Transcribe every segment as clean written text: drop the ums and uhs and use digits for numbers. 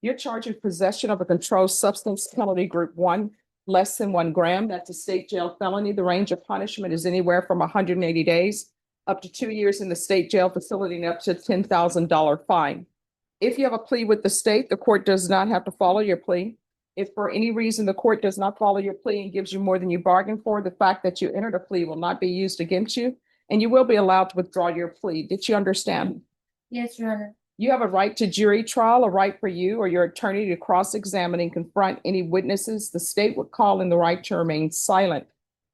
You're charged with possession of a controlled substance, penalty group 1, less than 1 gram. That's a state jail felony. The range of punishment is anywhere from 180 days up to 2 years in the state jail facility and up to $10,000 fine. If you have a plea with the state, the court does not have to follow your plea. If for any reason the court does not follow your plea and gives you more than you bargained for, the fact that you entered a plea will not be used against you, and you will be allowed to withdraw your plea. Did you understand? Yes, Your Honor. You have a right to jury trial, a right for you or your attorney to cross-examine and confront any witnesses the state would call in the right to remain silent.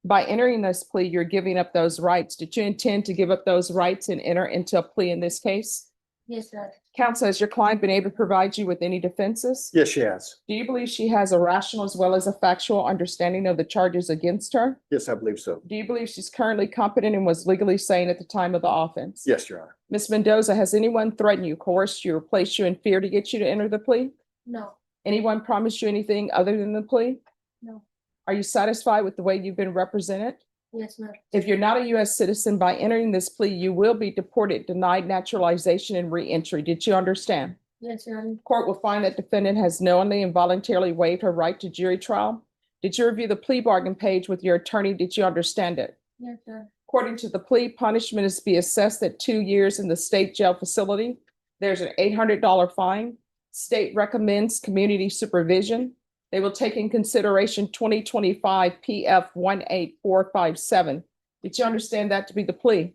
By entering this plea, you're giving up those rights. Did you intend to give up those rights and enter into a plea in this case? Yes, Your Honor. Counsel, has your client been able to provide you with any defenses? Yes, she has. Do you believe she has a rational as well as a factual understanding of the charges against her? Yes, I believe so. Do you believe she's currently competent and was legally sane at the time of the offense? Yes, Your Honor. Ms. Mendoza, has anyone threatened you, coerced you, or placed you in fear to get you to enter the plea? No, Anyone promised you anything other than the plea? no. Are you satisfied with the way you've been represented? Yes, ma'am. If you're not a U.S. citizen, by entering this plea, you will be deported, denied naturalization, and reentry. Did you understand? Yes, Your Honor. Court will find that defendant has knowingly and voluntarily waived her right to jury trial. Did you review the plea bargain page with your attorney? Did you understand it? Yes, Your Honor. According to the plea, punishment is to be assessed at 2 years in the state jail facility. There's an $800 fine. State recommends community supervision. They will take in consideration 2025 PF 18457. Did you understand that to be the plea?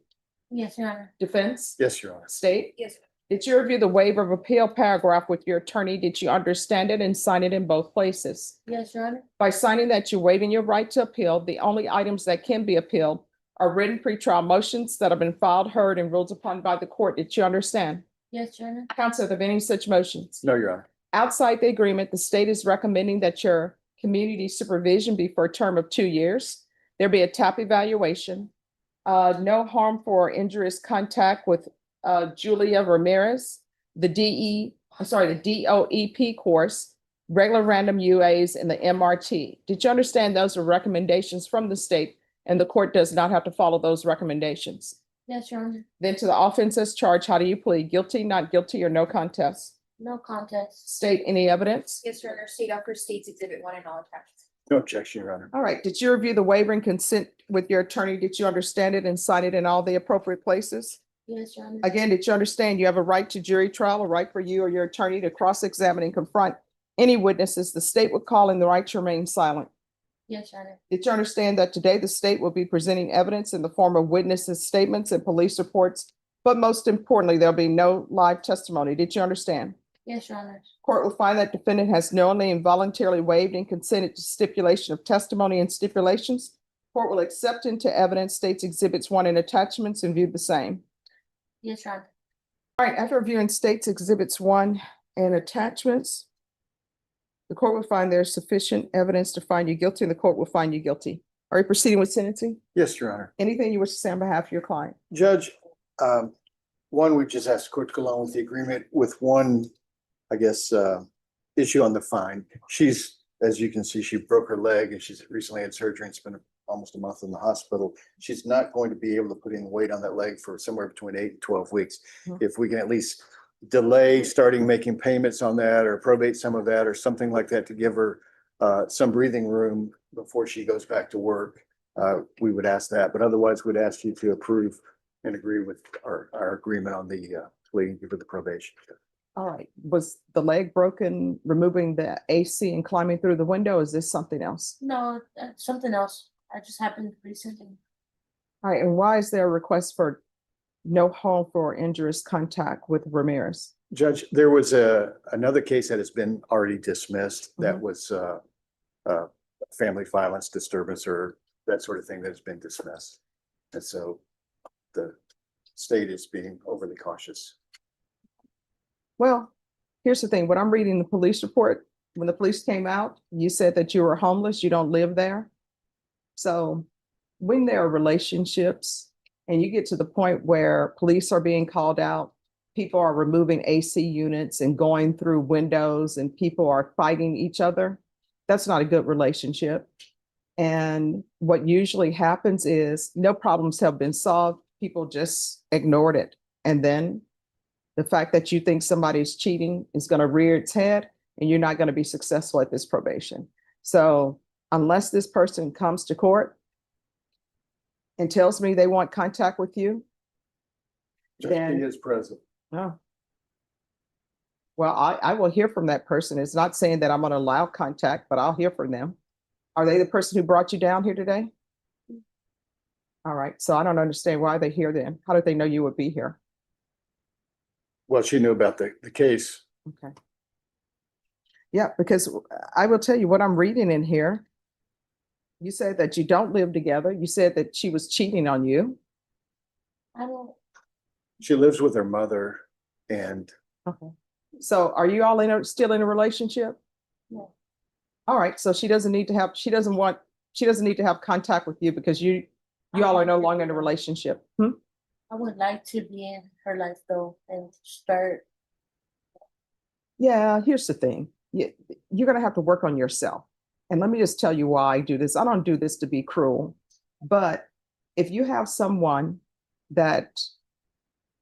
Yes, Your Honor. Defense? Yes, Your Honor. State? Yes. Did you review the waiver of appeal paragraph with your attorney? Did you understand it and sign it in both places? Yes, Your Honor. By signing that, you're waiving your right to appeal. The only items that can be appealed are written pretrial motions that have been filed, heard, and ruled upon by the court. Did you understand? Yes, Your Honor. Counsel, are there any such motions? No, Your Honor. Outside the agreement, the state is recommending that your community supervision be for a term of 2 years. There be a TAP evaluation, no harmful or injurious contact with Julia Ramirez, the DOEP course, regular random UAs, and the MRT. Did you understand those are recommendations from the state and the court does not have to follow those recommendations? Yes, Your Honor. Then to the offenses charged, how do you plead? Guilty, not guilty, or no contest? No contest. State any evidence? Yes, Your Honor. State Upper States Exhibit 1 and all attached. No objection, Your Honor. All right, did you review the waiver and consent with your attorney? Did you understand it and sign it in all the appropriate places? Yes, Your Honor. Again, did you understand you have a right to jury trial, a right for you or your attorney to cross-examine and confront any witnesses the state would call in the right to remain silent? Yes, Your Honor. Did you understand that today the state will be presenting evidence in the form of witnesses' statements and police reports? But most importantly, there'll be no live testimony. Did you understand? Yes, Your Honor. Court will find that defendant has knowingly and voluntarily waived and consented to stipulation of testimony and stipulations. Court will accept into evidence states exhibits 1 and attachments and view the same. Yes, Your Honor. All right, after reviewing states exhibits 1 and attachments, the court will find there's sufficient evidence to find you guilty and the court will find you guilty. Are you proceeding with sentencing? Yes, Your Honor. Anything you wish to say on behalf of your client? Judge, one, we just asked the court to go along with the agreement with one, I guess, issue on the fine. She's, as you can see, she broke her leg and she's recently had surgery and spent almost a month in the hospital. She's not going to be able to put any weight on that leg for somewhere between 8 and 12 weeks. Mhm. If we can at least delay starting making payments on that or probate some of that or something like that to give her some breathing room before she goes back to work, we would ask that. But otherwise, we'd ask you to approve and agree with our agreement on the plea and give her the probation. All right, was the leg broken, removing the AC and climbing through the window? Is this something else? No, something else. I just happened recently. All right, and why is there a request for no harmful or injurious contact with Ramirez? Judge, there was another case that has been already dismissed that was family violence disturbance or that sort of thing that has been dismissed. And so the state is being overly cautious. Well, here's the thing. When I'm reading the police report, when the police came out, you said that you were homeless, you don't live there. So when there are relationships and you get to the point where police are being called out, people are removing AC units and going through windows and people are fighting each other, that's not a good relationship. And what usually happens is no problems have been solved. People just ignored it. And then the fact that you think somebody's cheating is going to rear its head. and you're not going to be successful at this probation. So unless this person comes to court and tells me they want contact with you, He then, is present. oh. Well, I will hear from that person. It's not saying that I'm going to allow contact, but I'll hear from them. Are they the person who brought you down here today? All right, so I don't understand why they're here then. How did they know you would be here? Well, she knew about the case. Okay. Yeah, because I will tell you what I'm reading in here. You said that you don't live together. You said that she was cheating on you. I don't, She lives with her mother and Okay. So are you all still in a relationship? no, All right, so she doesn't need to have, she doesn't need to have contact with you because you all are no longer in a relationship. Hmm? I would like to be in her life though and start. Yeah, here's the thing. You're gonna have to work on yourself. And let me just tell you why I do this. I don't do this to be cruel, but if you have someone that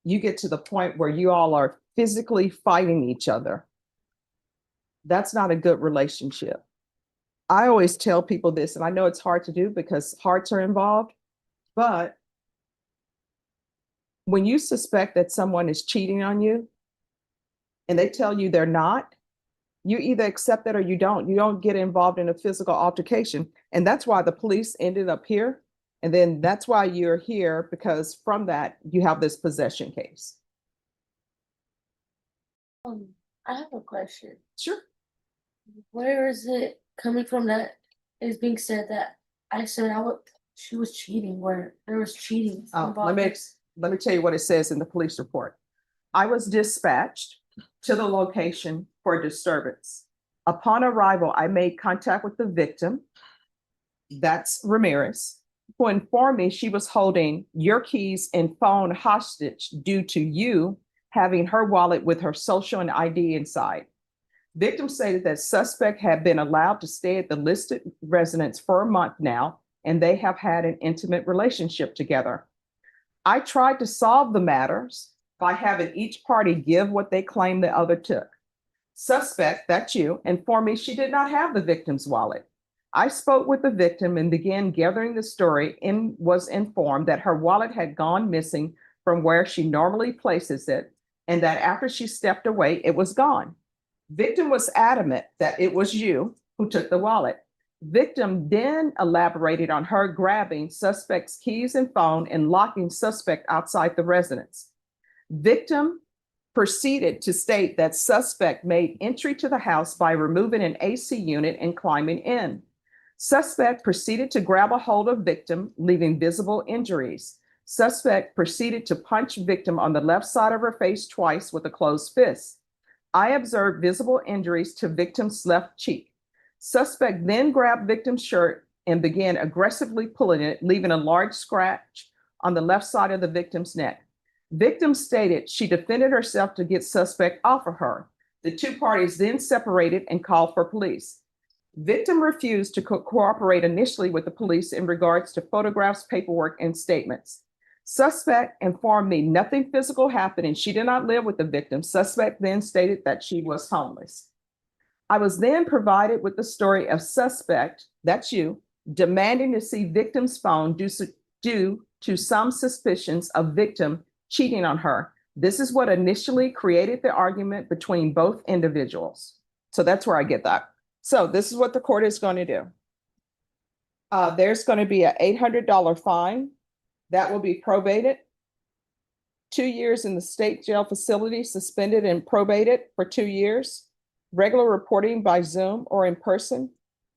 you get to the point where you all are physically fighting each other, that's not a good relationship. I always tell people this, and I know it's hard to do because hearts are involved, but when you suspect that someone is cheating on you and they tell you they're not, you either accept that or you don't. You don't get involved in a physical altercation. And that's why the police ended up here. And then that's why you're here, because from that, you have this possession case. I have a question. Sure. Where is it coming from that is being said that I said she was cheating, where there was cheating involved? Let me tell you what it says in the police report. I was dispatched to the location for disturbance. Upon arrival, I made contact with the victim, that's Ramirez, who informed me she was holding your keys and phone hostage due to you having her wallet with her social and ID inside. Victim stated that suspect had been allowed to stay at the listed residence for a month now, and they have had an intimate relationship together. I tried to solve the matters by having each party give what they claim the other took. Suspect, that's you, informed me she did not have the victim's wallet. I spoke with the victim and began gathering the story and was informed that her wallet had gone missing from where she normally places it, and that after she stepped away, it was gone. Victim was adamant that it was you who took the wallet. Victim then elaborated on her grabbing suspect's keys and phone and locking suspect outside the residence. Victim proceeded to state that suspect made entry to the house by removing an AC unit and climbing in. Suspect proceeded to grab a hold of victim, leaving visible injuries. Suspect proceeded to punch victim on the left side of her face twice with a closed fist. I observed visible injuries to victim's left cheek. Suspect then grabbed victim's shirt and began aggressively pulling it, leaving a large scratch on the left side of the victim's neck. Victim stated she defended herself to get suspect off of her. The two parties then separated and called for police. Victim refused to cooperate initially with the police in regards to photographs, paperwork, and statements. Suspect informed me nothing physical happened and she did not live with the victim. Suspect then stated that she was homeless. I was then provided with the story of suspect, that's you, demanding to see victim's phone due to some suspicions of victim cheating on her. This is what initially created the argument between both individuals. So that's where I get that. So this is what the court is going to do. There's going to be an $800 fine that will be probated. 2 years in the state jail facility, suspended and probated for 2 years. Regular reporting by Zoom or in person.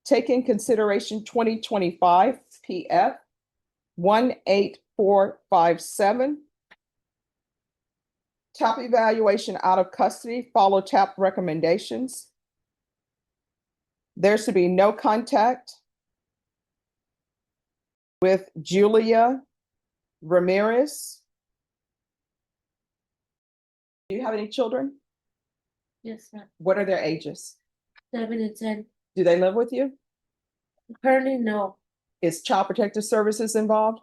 Take in consideration 2025 PF 18457. TAP evaluation out of custody, follow TAP recommendations. There's to be no contact with Julia Ramirez. Do you have any children? Yes, ma'am. What are their ages? 7 and 10. Do they live with you? Currently, no. Is Child Protective Services involved?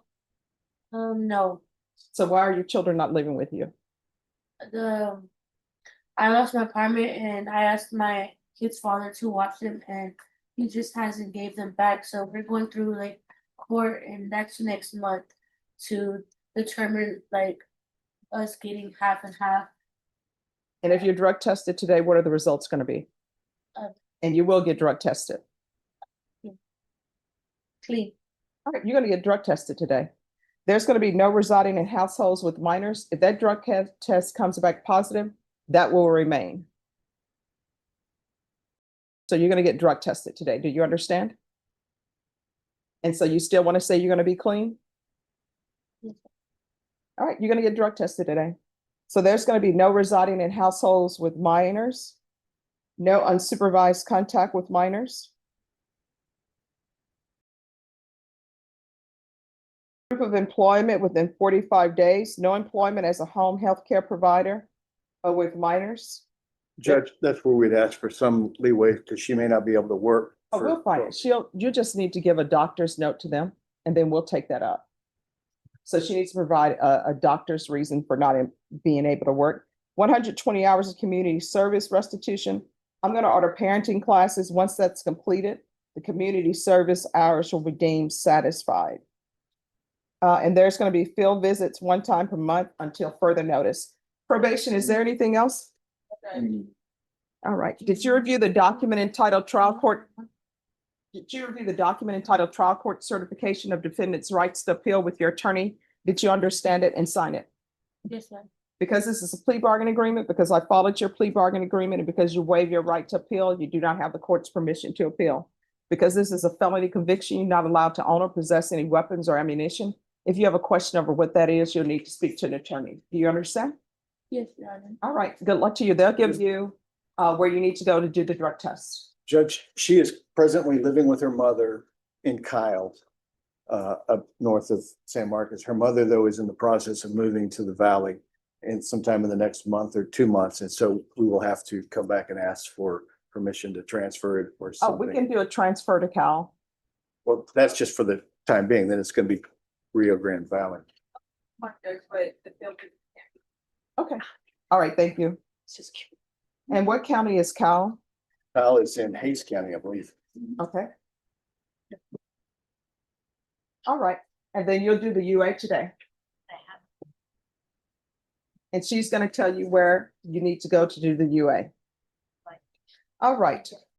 No. So why are your children not living with you? I lost my apartment and I asked my kid's father to watch them, and he just hasn't gave them back. So we're going through like court, and that's next month to determine like us getting half and half. And if you're drug tested today, what are the results going to be? Uh, And you will get drug tested. Clean. All right, you're going to get drug tested today. There's going to be no residing in households with minors. If that drug test comes back positive, that will remain. So you're going to get drug tested today. Do you understand? And so you still want to say you're going to be clean? Yes. All right, you're going to get drug tested today. So there's going to be no residing in households with minors, no unsupervised contact with minors. Proof of employment within 45 days, no employment as a home health care provider or with minors. Judge, that's where we'd ask for some leeway because she may not be able to work. Oh, we'll find it. You just need to give a doctor's note to them and then we'll take that up. So she needs to provide a doctor's reason for not being able to work. 120 hours of community service restitution. I'm going to order parenting classes. Once that's completed, the community service hours will be deemed satisfied. And there's going to be field visits 1 time per month until further notice. Probation, is there anything else? All right. Did you review the document entitled trial court? Did you review the document entitled trial court certification of defendant's rights to appeal with your attorney? Did you understand it and sign it? Yes, ma'am. Because this is a plea bargain agreement, because I followed your plea bargain agreement, and because you waive your right to appeal, you do not have the court's permission to appeal. Because this is a felony conviction, you're not allowed to own or possess any weapons or ammunition. If you have a question over what that is, you'll need to speak to an attorney. Do you understand? Yes, Your Honor. All right, good luck to you. They'll give you where you need to go to do the drug test. Judge, she is presently living with her mother in Kyle, up north of San Marcos. Her mother, though, is in the process of moving to the valley in sometime in the next month or 2 months. And so we will have to come back and ask for permission to transfer it or Oh, we something. can do a transfer to Cal. Well, that's just for the time being. Then it's going to be Rio Grande Valley. Okay, all right, thank you. And what county is Cal? Kyle is in Hayes County, I believe. Okay. All right, and then you'll do the UA today. And she's gonna tell you where you need to go to do the UA. All right,